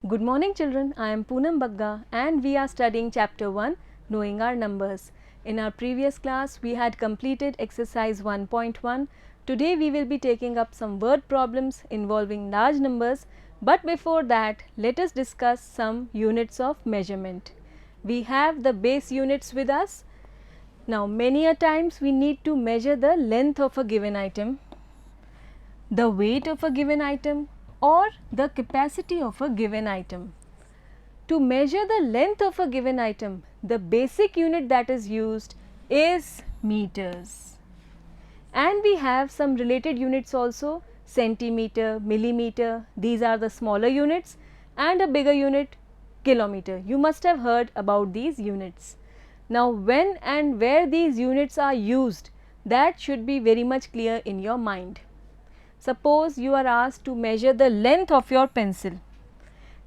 Good morning children, I am Poonam Bagga and we are studying chapter 1, Knowing Our Numbers. In our previous class we had completed exercise 1.1. Today we will be taking up some word problems involving large numbers, but before that let us discuss some units of measurement. We have the base units with us. Now many a times we need to measure the length of a given item, the weight of a given item or the capacity of a given item. To measure the length of a given item, the basic unit that is used is meters. And we have some related units also, centimeter, millimeter, these are the smaller units, and a bigger unit, kilometer. You must have heard about these units. Now when and where these units are used, that should be very much clear in your mind. Suppose you are asked to measure the length of your pencil,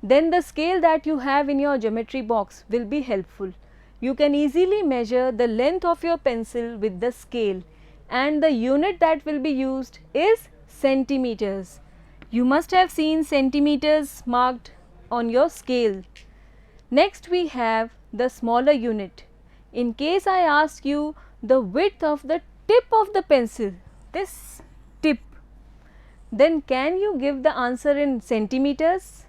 then the scale that you have in your geometry box will be helpful. You can easily measure the length of your pencil with the scale, and the unit that will be used is centimeters. You must have seen centimeters marked on your scale. Next we have the smaller unit. In case I ask you the width of the tip of the pencil, this tip, then can you give the answer in centimeters?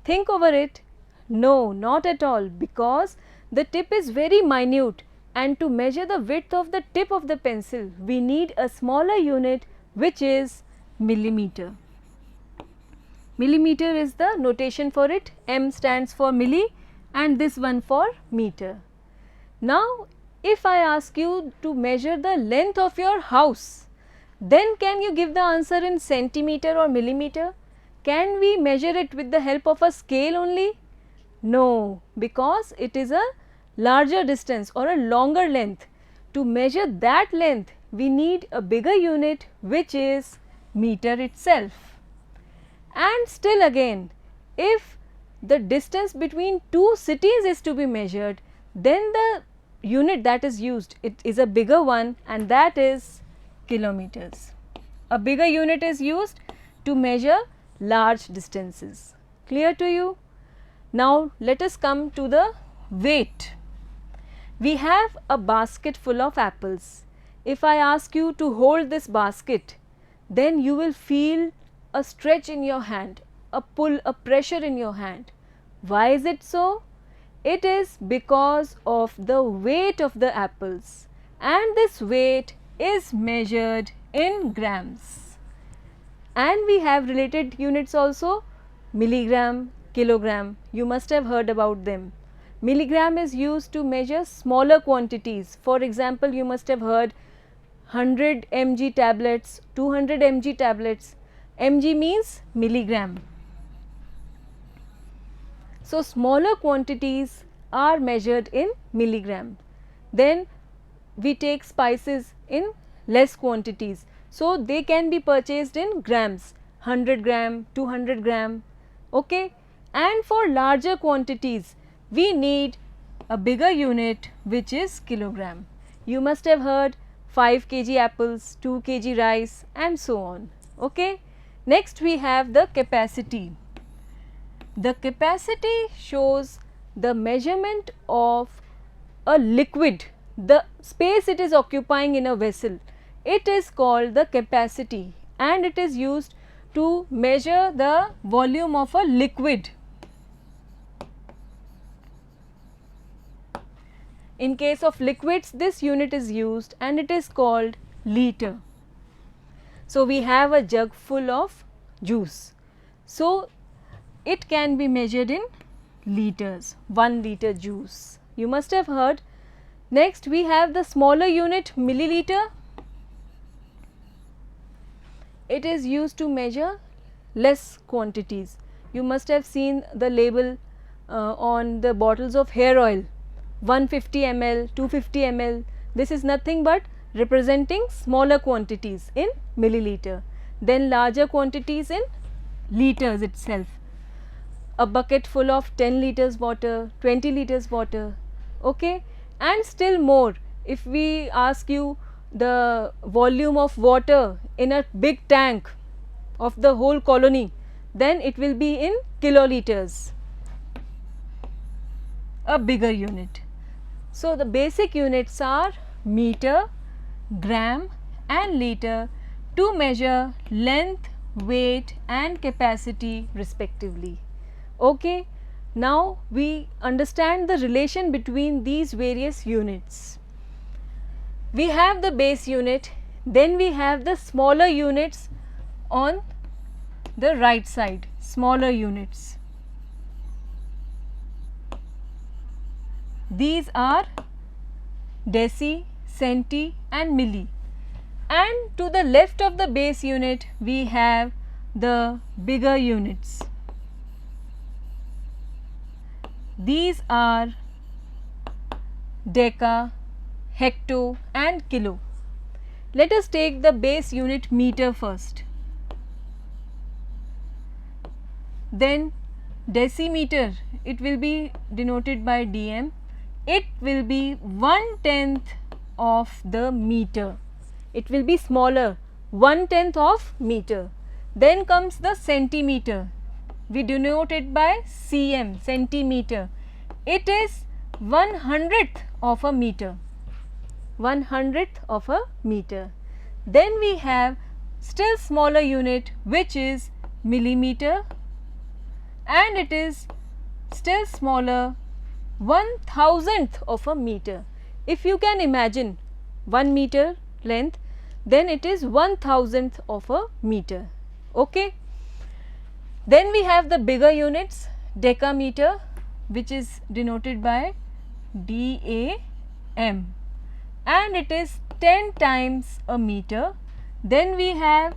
Think over it. No, not at all, because the tip is very minute, and to measure the width of the tip of the pencil we need a smaller unit, which is millimeter. Millimeter is the notation for it. M stands for milli and this one for meter. Now if I ask you to measure the length of your house, then can you give the answer in centimeter or millimeter? Can we measure it with the help of a scale only? No, because it is a larger distance or a longer length. To measure that length we need a bigger unit, which is meter itself. And still again, if the distance between two cities is to be measured, then the unit that is used, it is a bigger one, and that is kilometers. A bigger unit is used to measure large distances. Clear to you? Now let us come to the weight. We have a basket full of apples. If I ask you to hold this basket, then you will feel a stretch in your hand, a pull, a pressure in your hand. Why is it so? It is because of the weight of the apples, and this weight is measured in grams. And we have related units also, milligram, kilogram. You must have heard about them. Milligram is used to measure smaller quantities. For example, you must have heard 100 mg tablets, 200 mg tablets. Mg means milligram. So smaller quantities are measured in milligram. Then we take spices in less quantities, so they can be purchased in grams, 100 gram, 200 gram, okay. And for larger quantities we need a bigger unit, which is kilogram. You must have heard 5 kg apples, 2 kg rice, and so on, okay. Next we have the capacity. The capacity shows the measurement of a liquid, the space it is occupying in a vessel. It is called the capacity, and it is used to measure the volume of a liquid. In case of liquids, this unit is used and it is called liter. So we have a jug full of juice, so it can be measured in liters, 1 liter juice. You must have heard. Next we have the smaller unit, milliliter. It is used to measure less quantities. You must have seen the label on the bottles of hair oil, 150 ml, 250 ml. This is nothing but representing smaller quantities in milliliter, then larger quantities in liters itself. A bucket full of 10 liters water, 20 liters water, okay. And still more, if we ask you the volume of water in a big tank of the whole colony, then it will be in kiloliters, a bigger unit. So, the basic units are meter, gram and liter to measure length, weight and capacity respectively. Okay. Now, we understand the relation between these various units. We have the base unit, then we have the smaller units on the right side, smaller units. These are deci, centi and milli, and to the left of the base unit we have the bigger units. These are deca, hecto and kilo. Let us take the base unit meter first. Then decimeter, it will be denoted by dm. It will be 1/10 of the meter. It will be smaller, 1/10 of meter. Then comes the centimeter. We denote it by cm, centimeter. It is 1/100th of a meter. 1/100th of a meter. Then we have still smaller unit which is millimeter, and it is still smaller, 1/1000th of a meter. If you can imagine 1 meter length, then it is 1/1000th of a meter. Okay. Then we have the bigger units, decameter, which is denoted by DAM, and it is 10 times a meter. Then we have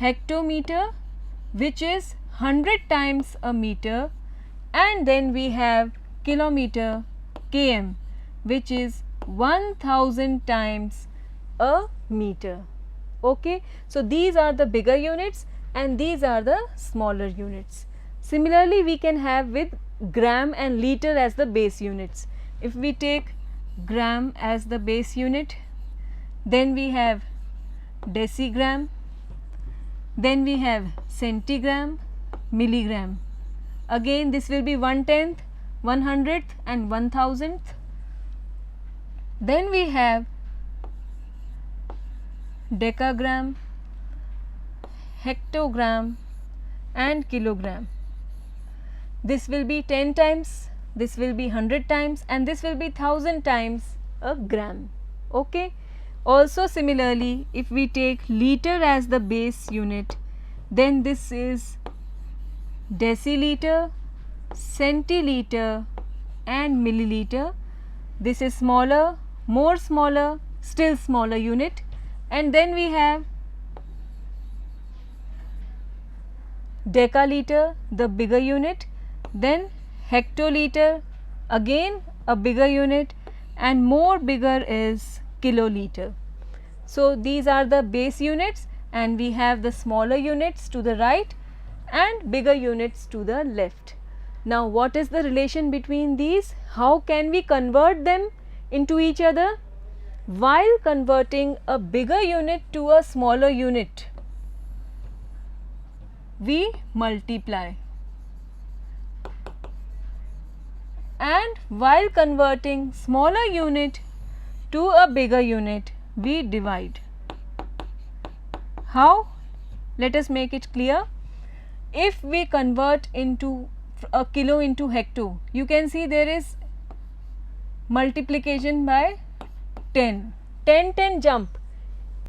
hectometer, which is 100 times a meter, and then we have kilometer, km, which is 1000 times a meter. Okay. So, these are the bigger units and these are the smaller units. Similarly, we can have with gram and liter as the base units. If we take gram as the base unit, then we have decigram, then we have centigram, milligram. Again this will be 1/10th, 1/100th and 1000th. Then we have decagram, hectogram and kilogram. This will be 10 times, this will be 100 times and this will be 1000 times a gram. Okay. Also similarly, if we take liter as the base unit, then this is deciliter, centiliter and milliliter. This is smaller, more smaller, still smaller unit. And then we have decaliter, the bigger unit, then hectoliter, again a bigger unit, and more bigger is kiloliter. So, these are the base units and we have the smaller units to the right and bigger units to the left. Now, what is the relation between these? How can we convert them into each other? While converting a bigger unit to a smaller unit, we multiply, and while converting smaller unit to a bigger unit, we divide. How? Let us make it clear. If we convert into a kilo into hecto, you can see there is multiplication by 10, 10 jump.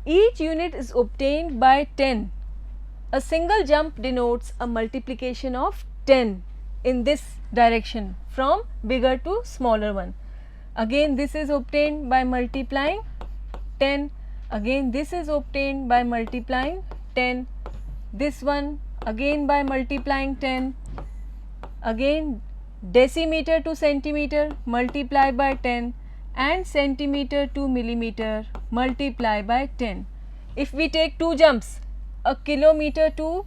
Each unit is obtained by 10. A single jump denotes a multiplication of 10 in this direction from bigger to smaller one. Again this is obtained by multiplying 10, again this is obtained by multiplying 10, this one again by multiplying 10, again decimeter to centimeter multiply by 10 and centimeter to millimeter multiply by 10. If we take two jumps, a kilometer to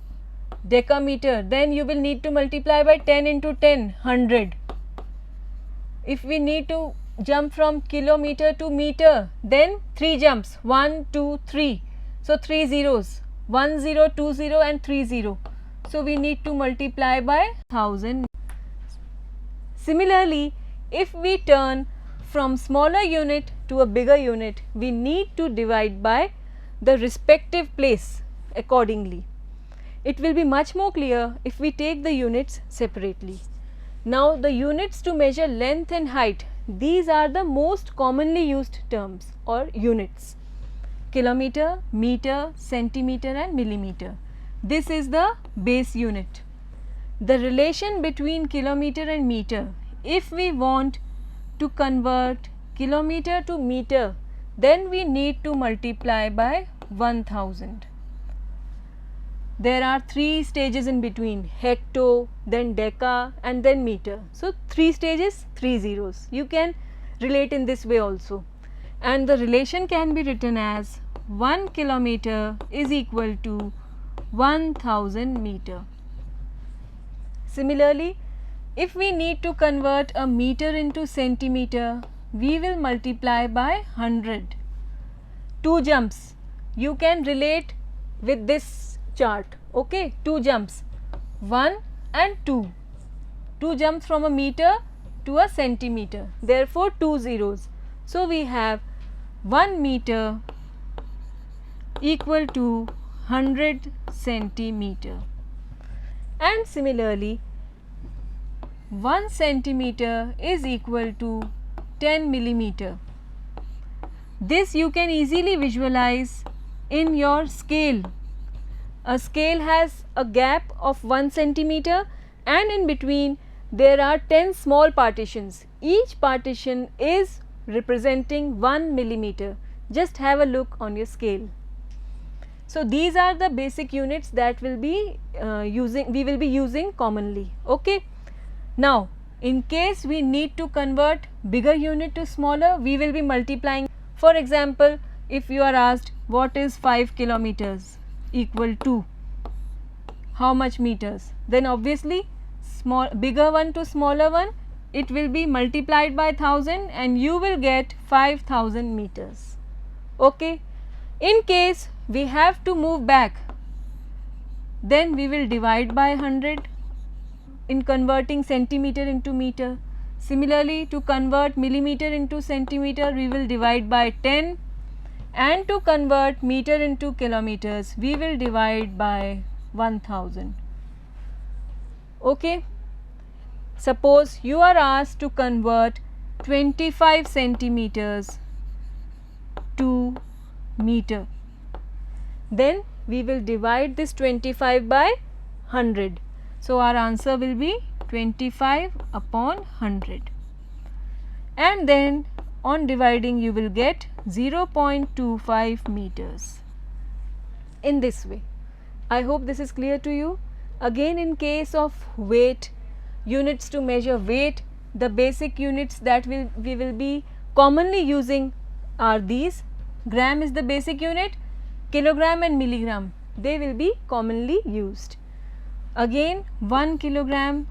decameter, then you will need to multiply by 10 into 10, 100. If we need to jump from kilometer to meter, then 3 jumps, 1, 2, 3. So, 3 zeros, 1 0, 2 0 and 3 0. So, we need to multiply by 1000. Similarly, if we turn from smaller unit to a bigger unit, we need to divide by the respective place accordingly. It will be much more clear if we take the units separately. Now the units to measure length and height, these are the most commonly used terms or units: kilometer, meter, centimeter and millimeter. This is the base unit. The relation between kilometer and meter, if we want to convert kilometer to meter, then we need to multiply by 1000. There are 3 stages in between: hecto, then deca and then meter. So 3 stages, 3 zeros. You can relate in this way also, and the relation can be written as 1 kilometer is equal to 1000 meter. Similarly, if we need to convert a meter into centimeter, we will multiply by 100. 2 jumps, you can relate with this chart, okay? 2 jumps, 1 and 2. 2 jumps from a meter to a centimeter, therefore 2 zeros. So we have 1 meter equal to 100 centimeter, and similarly 1 centimeter is equal to 10 millimeter. This you can easily visualize in your scale. A scale has a gap of 1 centimeter and in between there are 10 small partitions. Each partition is representing 1 millimeter. Just have a look on your scale. So these are the basic units that we will be using commonly, okay? Now in case we need to convert bigger unit to smaller, we will be multiplying. For example, if you are asked what is 5 kilometers equal to how much meters, then obviously bigger one to smaller one, it will be multiplied by 1000 and you will get 5000 meters, okay? In case we have to move back, then we will divide by 100 in converting centimeter into meter. Similarly, to convert millimeter into centimeter, we will divide by 10, and to convert meter into kilometers, we will divide by 1000. Okay. Suppose you are asked to convert 25 centimeters to meter, then we will divide this 25 by 100. So our answer will be 25 upon 100, and then on dividing you will get 0.25 meters. In this way, I hope this is clear to you. Again, in case of weight, units to measure weight, the basic units that we will be commonly using are these. Gram is the basic unit, kilogram and milligram, they will be commonly used. Again, 1 kilogram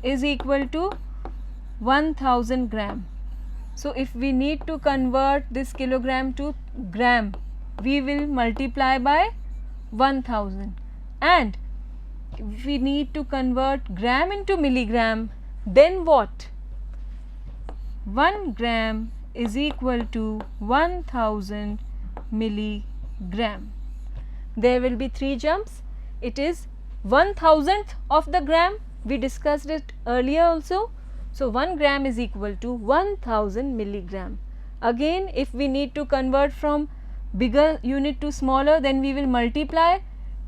is equal to 1000 gram. So if we need to convert this kilogram to gram, we will multiply by 1000, and if we need to convert gram into milligram, then what? 1 gram is equal to 1000 milligram. There will be 3 jumps. It is 1000th of the gram, we discussed it earlier also. So 1 gram is equal to 1000 milligram. Again, if we need to convert from bigger unit to smaller, then we will multiply,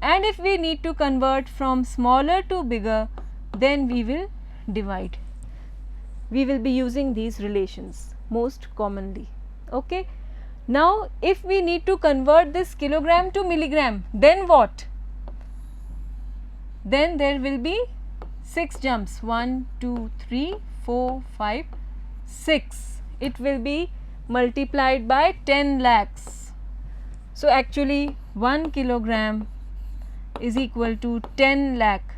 and if we need to convert from smaller to bigger, then we will divide. We will be using these relations most commonly, okay? Now if we need to convert this kilogram to milligram, then what? Then there will be 6 jumps, 1, 2, 3, 4, 5, 6. It will be multiplied by 10 lakhs. So actually 1 kilogram is equal to 10 lakh,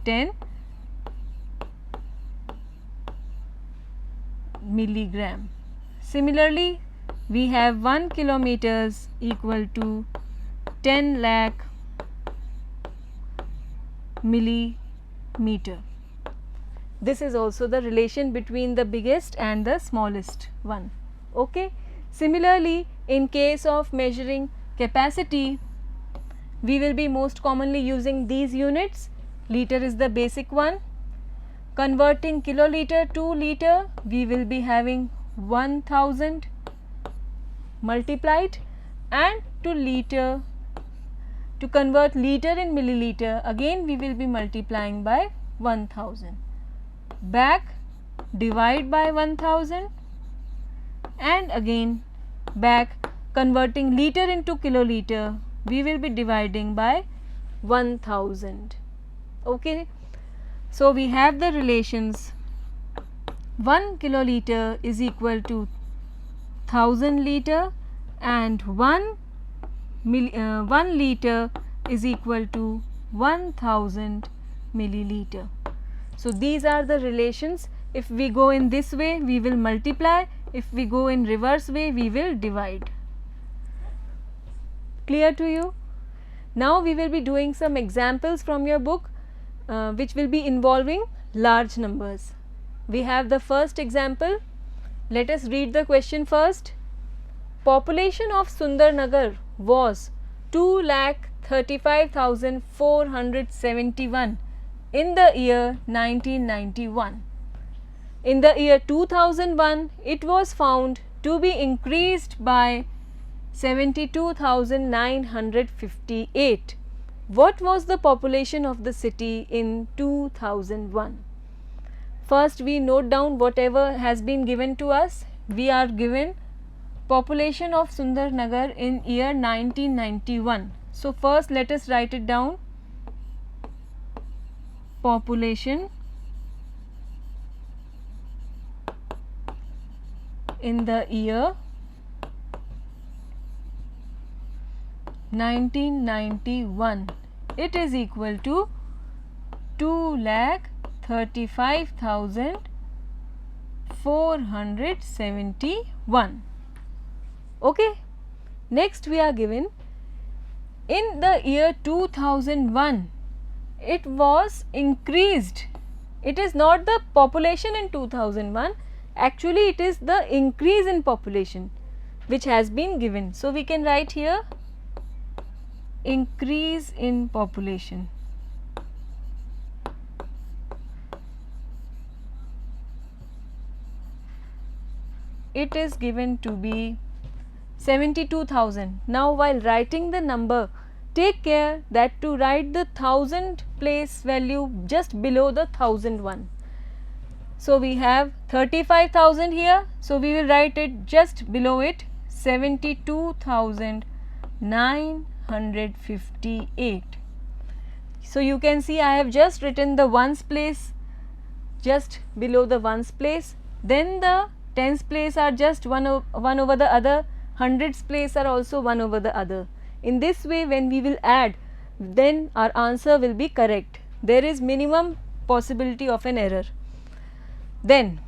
10 milligram. Similarly, we have 1 kilometers equal to 10 lakh millimeter. This is also the relation between the biggest and the smallest one. Okay. Similarly, in case of measuring capacity, we will be most commonly using these units. Liter is the basic one. Converting kiloliter to liter, we will be having 1000 multiplied, and to liter, to convert liter in milliliter, again we will be multiplying by 1000. Back, divide by 1000, and again back, converting liter into kiloliter, we will be dividing by 1000. Okay. So, we have the relations 1 kiloliter is equal to 1000 liter and 1 liter is equal to 1000 milliliter. So, these are the relations. If we go in this way, we will multiply. If we go in reverse way, we will divide. Clear to you? Now, we will be doing some examples from your book which will be involving large numbers. We have the first example. Let us read the question first. Population of Sundarnagar was 2,35,471 in the year 1991. In the year 2001, it was found to be increased by 72,958. What was the population of the city in 2001? First, we note down whatever has been given to us. We are given population of Sundarnagar in year 1991. So, first let us write it down. Population in the year 1991, it is equal to 2,35,471. Okay. Next, we are given in the year 2001, it was increased. It is not the population in 2001, actually it is the increase in population which has been given. So, we can write here increase in population. It is given to be 72,000. Now, while writing the number, take care that to write the 1000 place value just below the 1001. So, we have 35,000 here. So, we will write it just below it 72,958. So, you can see I have just written the ones place just below the ones place, then the tens place are just one over the other, hundreds place are also one over the other. In this way, when we will add, then our answer will be correct. There is minimum possibility of an error. Then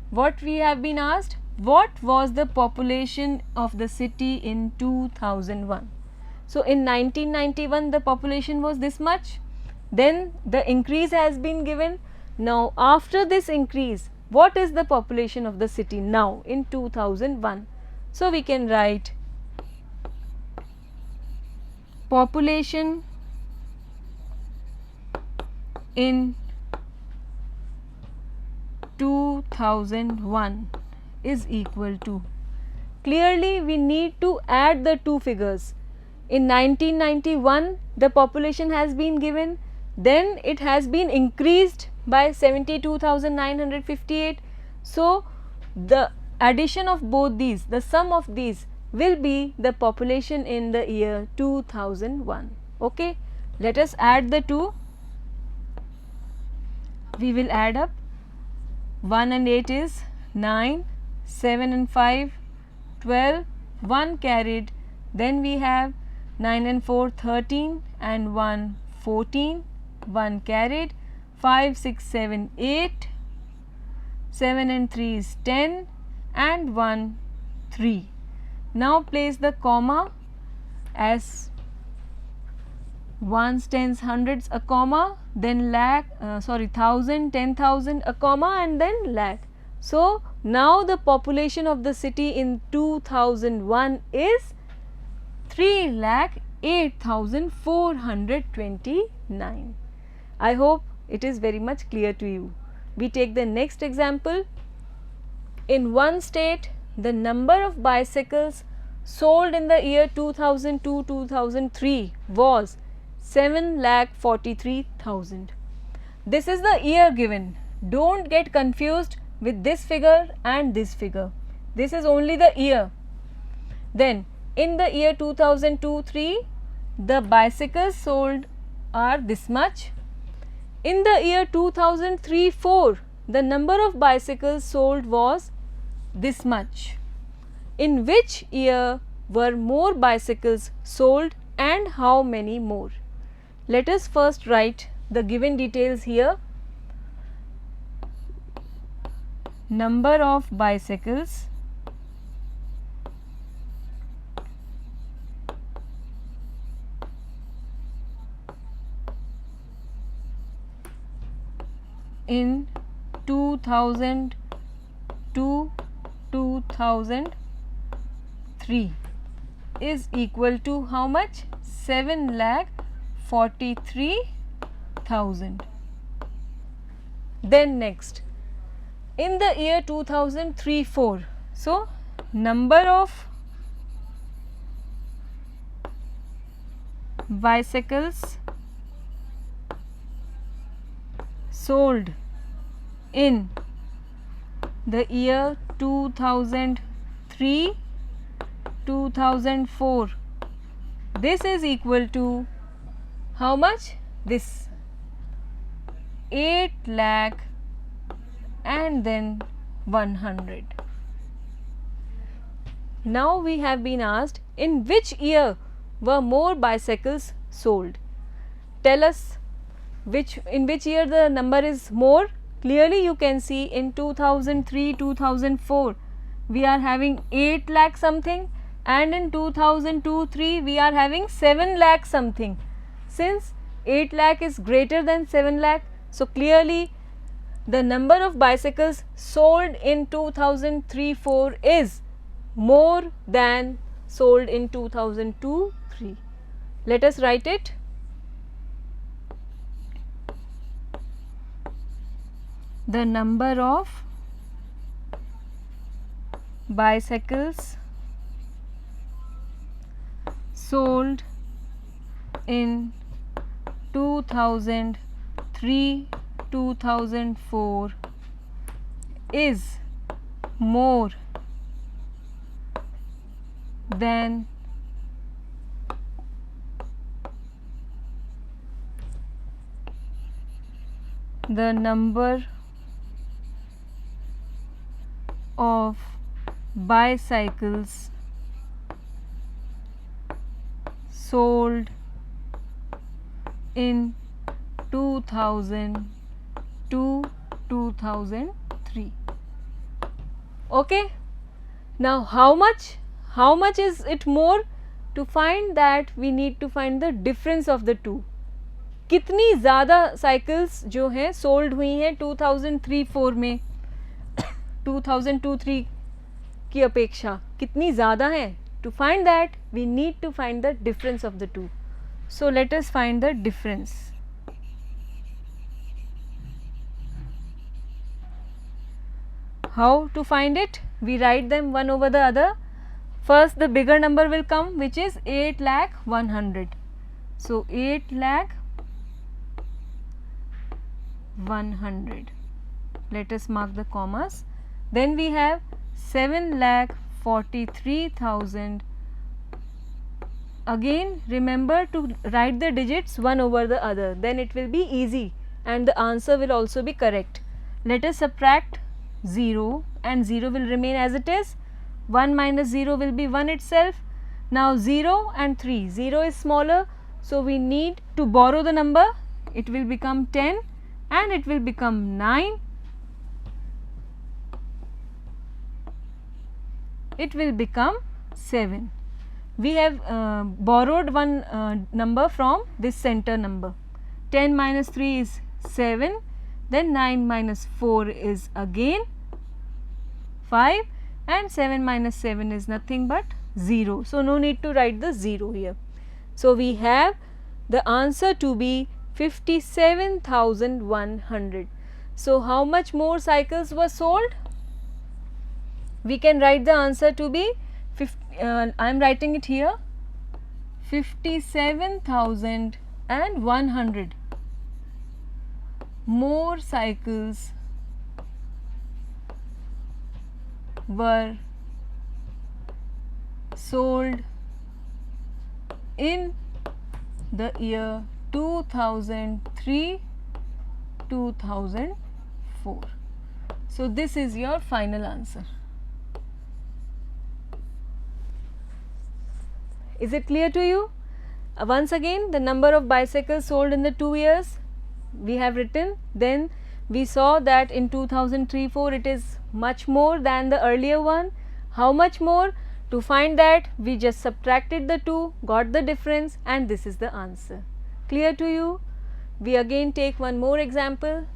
what we have been asked, what was the population of the city in 2001? So, in 1991 the population was this much, then the increase has been given. Now, after this increase, what is the population of the city now in 2001? So, we can write population in 2001 is equal to, clearly we need to add the two figures. In 1991 the population has been given, then it has been increased by 72,958. So, the addition of both these, the sum of these will be the population in the year 2001. Okay. Let us add the two. We will add up. 1 and 8 is 9, 7 and 5 12, 1 carried, then we have 9 and 4 13 and 1 14, 1 carried, 5 6 7 8, 7 and 3 is 10 and 1 3. Now, place the comma as ones, tens, hundreds, a comma, then lakh, thousand, 10,000, a comma, and then lakh. So now the population of the city in 2001 is 3,08,429. I hope it is very much clear to you. We take the next example. In one state, the number of bicycles sold in the year 2002-2003 was 7,43,000. This is the year given. Don't get confused with this figure and this figure. This is only the year. Then in the year 2002-03, the bicycles sold are this much. In the year 2003-04, the number of bicycles sold was this much. In which year were more bicycles sold and how many more? Let us first write the given details here. Number of bicycles in 2002-2003 is equal to how much? 7,43,000. Then next, in the year 2003-04, so number of bicycles sold in the year 2003-2004, this is equal to how much? This 8 lakh and then 100. Now we have been asked, in which year were more bicycles sold? Tell us in which year the number is more. Clearly you can see in 2003-2004 we are having 8 lakh something, and in 2002-03 we are having 7 lakh something. Since 8 lakh is greater than 7 lakh, so clearly the number of bicycles sold in 2003-04 is more than sold in 2002-03. Let us write it. The number of bicycles sold in 2003-2004 is more than the number of bicycles sold in 2002-2003. Okay. Now how much is it more? To find that we need to find the difference of the two. कितनी ज़्यादा cycles जो हैं sold हुई हैं 2003-04 में 2002-03 की अपेक्षा कितनी ज़्यादा है? To find that we need to find the difference of the two. So let us find the difference. How to find it? We write them one over the other. First the bigger number will come, which is 8 lakh 100. So 8 lakh 100. Let us mark the commas. Then we have 7,43,000. Again remember to write the digits one over the other, then it will be easy and the answer will also be correct. Let us subtract 0 and 0 will remain as it is. 1 minus 0 will be 1 itself. Now 0 and 3, 0 is smaller, so we need to borrow the number. It will become 10 and it will become 9. It will become 7. we have borrowed one number from this center number. 10 minus 3 is 7, then 9 minus 4 is again 5, and 7 minus 7 is nothing but 0. So, no need to write the 0 here. So, we have the answer to be 57,100. So, how much more cycles were sold? We can write the answer to be I am writing it here, 57,100 more cycles were sold in the year 2003-2004. So, this is your final answer. Is it clear to you? Once again, the number of bicycles sold in the 2 years we have written. Then we saw that in 2003-04 it is much more than the earlier one. How much more? To find that, we just subtracted the 2, got the difference, and this is the answer. Clear to you? We again take one more example.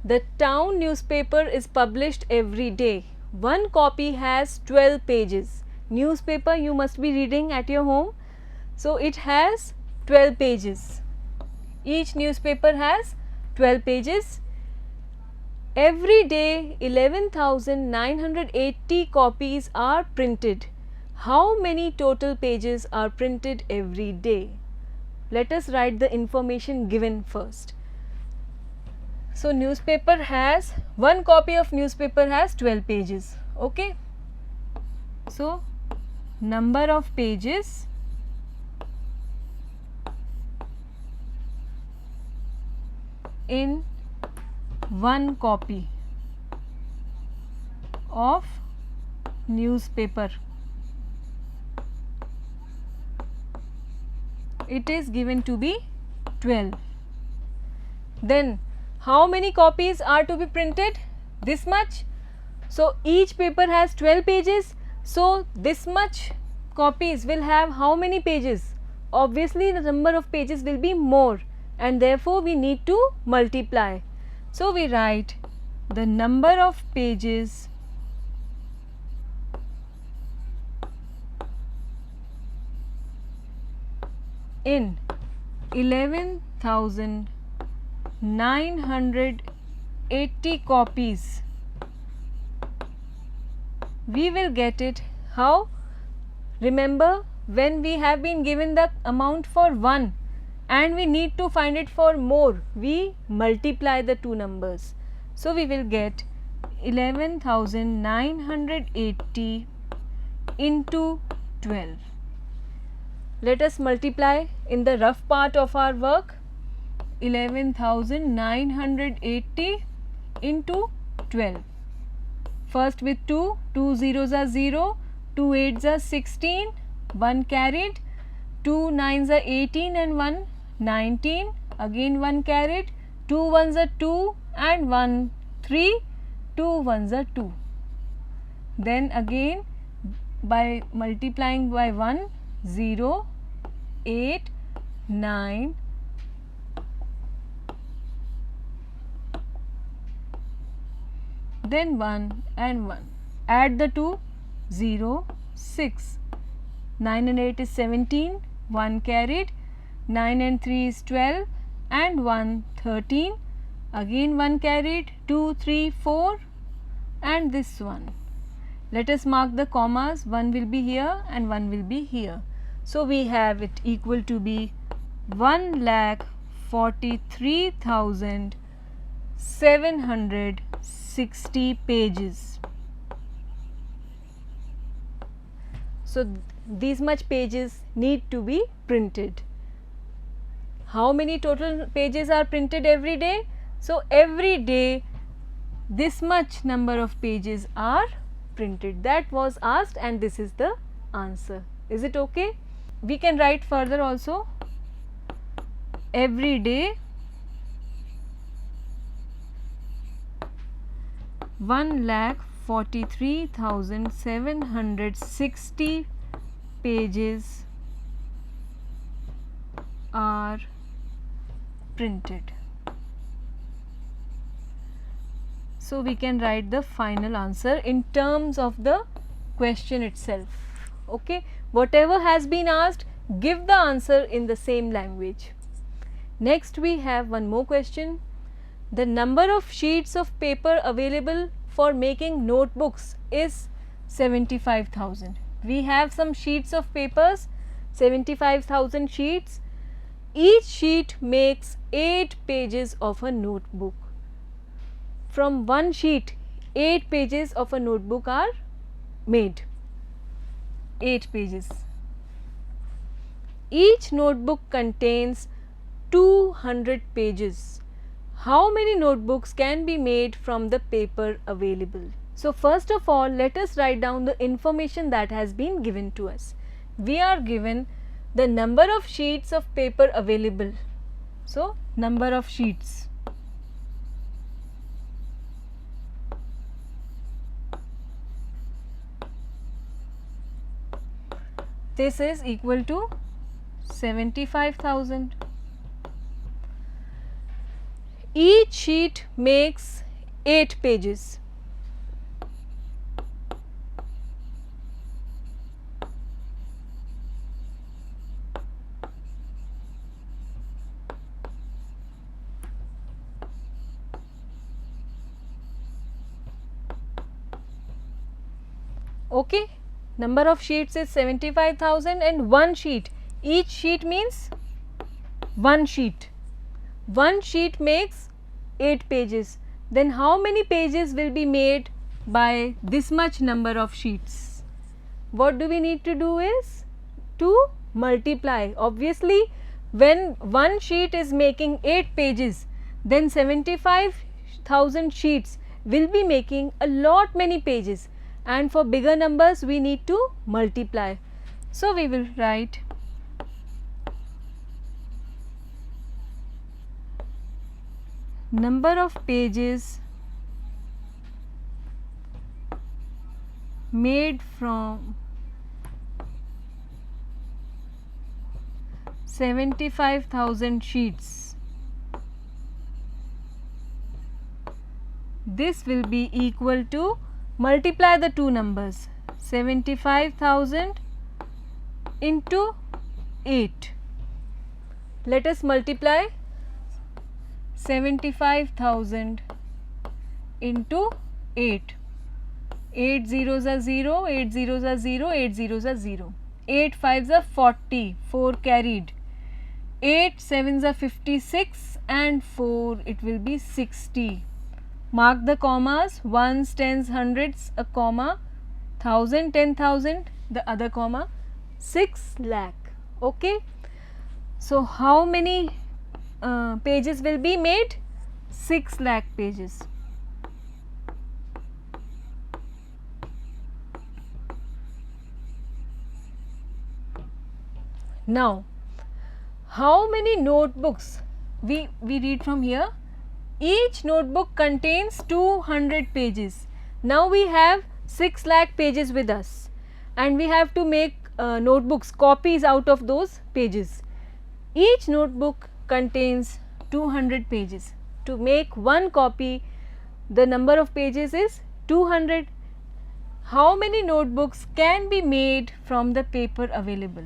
The town newspaper is published every day. One copy has 12 pages. Newspaper you must be reading at your home. So, it has 12 pages. Each newspaper has 12 pages. Every day 11,980 copies are printed. How many total pages are printed every day? Let us write the information given first. So, newspaper has, one copy of newspaper has 12 pages. Okay. So, number of pages in one copy of newspaper, it is given to be 12. Then how many copies are to be printed? This much. So, each paper has 12 pages. So, this much copies will have how many pages? Obviously, the number of pages will be more, and therefore, we need to multiply. So, we write the number of pages in 11,980 copies. We will get it how? Remember, when we have been given the amount for 1 and we need to find it for more, we multiply the two numbers. So, we will get 11,980 into 12. Let us multiply in the rough part of our work. 11,980 into 12. First with 2, 2 zeros are 0, 2 eights are 16, 1 carried, 2 nines are 18 and 1 19, again 1 carried, 2 ones are 2 and 1 3, 2 ones are 2. Then again by multiplying by 1, 0, 8, 9, then 1 and 1. Add the two, 0, 6. 9 and 8 is 17, 1 carried, 9 and 3 is 12 and 1 13, again 1 carried, 2, 3, 4 and this one. Let us mark the commas, 1 will be here and 1 will be here. So, we have it equal to be 1,43,760 pages. So, these much pages need to be printed. How many total pages are printed every day? So, every day this much number of pages are printed. That was asked and this is the answer. Is it okay? We can write further also. Every day 1,43,760 pages are printed. So we can write the final answer in terms of the question itself. Okay, whatever has been asked, give the answer in the same language. Next we have one more question. The number of sheets of paper available for making notebooks is 75,000. We have some sheets of papers, 75,000 sheets. Each sheet makes 8 pages of a notebook. From one sheet, 8 pages of a notebook are made. 8 pages. Each notebook contains 200 pages. How many notebooks can be made from the paper available? So first of all, let us write down the information that has been given to us. We are given the number of sheets of paper available. So number of sheets. This is equal to 75,000. Each sheet makes 8 pages. Okay, number of sheets is 75,000 and one sheet. Each sheet means one sheet. One sheet makes 8 pages. Then how many pages will be made by this much number of sheets? What do we need to do is to multiply. Obviously, when one sheet is making 8 pages, then 75,000 sheets will be making a lot many pages, and for bigger numbers we need to multiply. So we will write number of pages made from 75,000 sheets. This will be equal to, multiply the two numbers, 75,000 into 8. Let us multiply 75,000 into 8. 8 zeros are 0, 8 zeros are 0, 8 zeros are 0. 8 fives are 40, 4 carried. 8 sevens are 56 and 4 it will be 60. Mark the commas, ones, tens, hundreds, a comma, 1000, 10,000, the other comma, 6 lakh. Okay. So how many pages will be made? 6 lakh pages. Now, how many notebooks? We read from here. Each notebook contains 200 pages. Now we have 6 lakh pages with us, and we have to make notebooks, copies out of those pages. Each notebook contains 200 pages. To make one copy, the number of pages is 200. How many notebooks can be made from the paper available?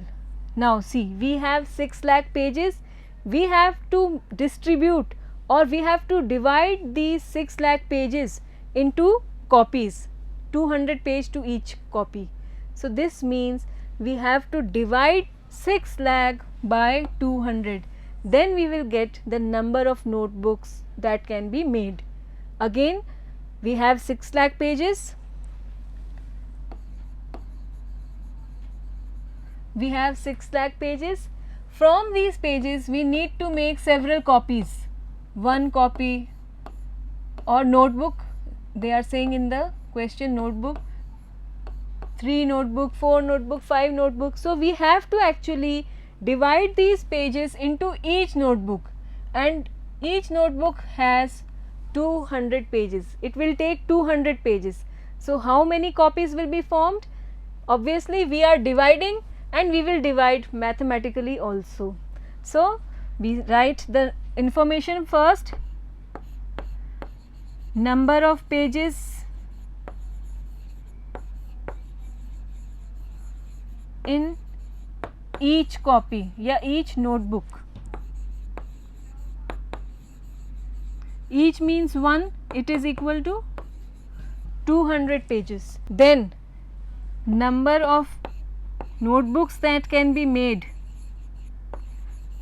Now see, we have 6 lakh pages. We have to distribute, or we have to divide these 6 lakh pages into copies, 200 page to each copy. So this means we have to divide 6 lakh by 200. Then we will get the number of notebooks that can be made. Again, we have 6 lakh pages. We have 6 lakh pages. From these pages we need to make several copies. One copy or notebook, they are saying in the question notebook, 3 notebook, 4 notebook, 5 notebook. So we have to actually divide these pages into each notebook, and each notebook has 200 pages. It will take 200 pages. So how many copies will be formed? Obviously we are dividing, and we will divide mathematically also. So, we write the information first, number of pages in each copy या each notebook. Each means 1, it is equal to 200 pages. Then number of notebooks that can be made,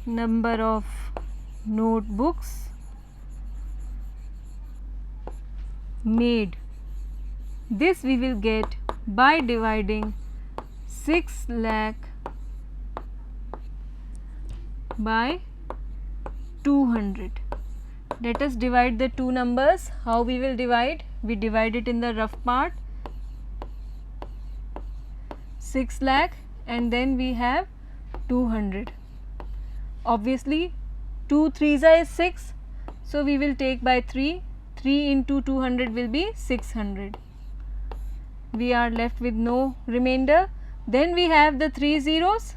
number of notebooks made, this we will get by dividing 6 lakh by 200. Let us divide the two numbers. How we will divide? We divide it in the rough part, 6 lakh, and then we have 200. Obviously 2 3s is 6, so we will take by 3. 3 into 200 will be 600. We are left with no remainder. Then we have the 3 zeros.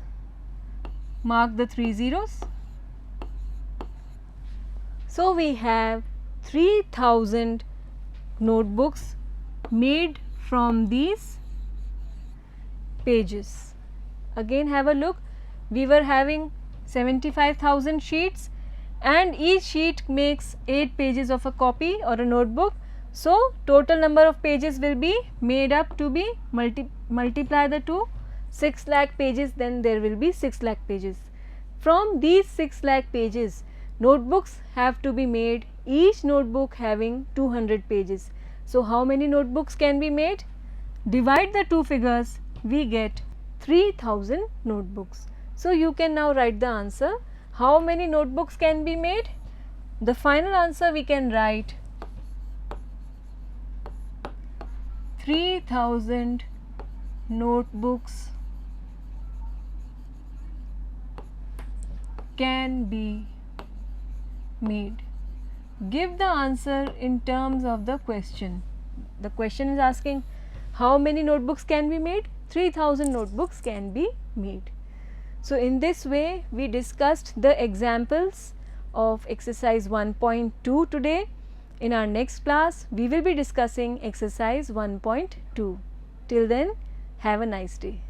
Mark the 3 zeros. So, we have 3000 notebooks made from these pages. Again have a look, we were having 75,000 sheets and each sheet makes 8 pages of a copy or a notebook. So, total number of pages will be made up to be multiply the two, 6 lakh pages, then there will be 6 lakh pages. From these 6 lakh pages, notebooks have to be made, each notebook having 200 pages. So, how many notebooks can be made? Divide the two figures, we get 3000 notebooks. So, you can now write the answer. How many notebooks can be made? The final answer we can write 3000 notebooks can be made. Give the answer in terms of the question. The question is asking how many notebooks can be made? 3000 notebooks can be made. So, in this way we discussed the examples of exercise 1.2 today. In our next class we will be discussing exercise 1.2. Till then, have a nice day.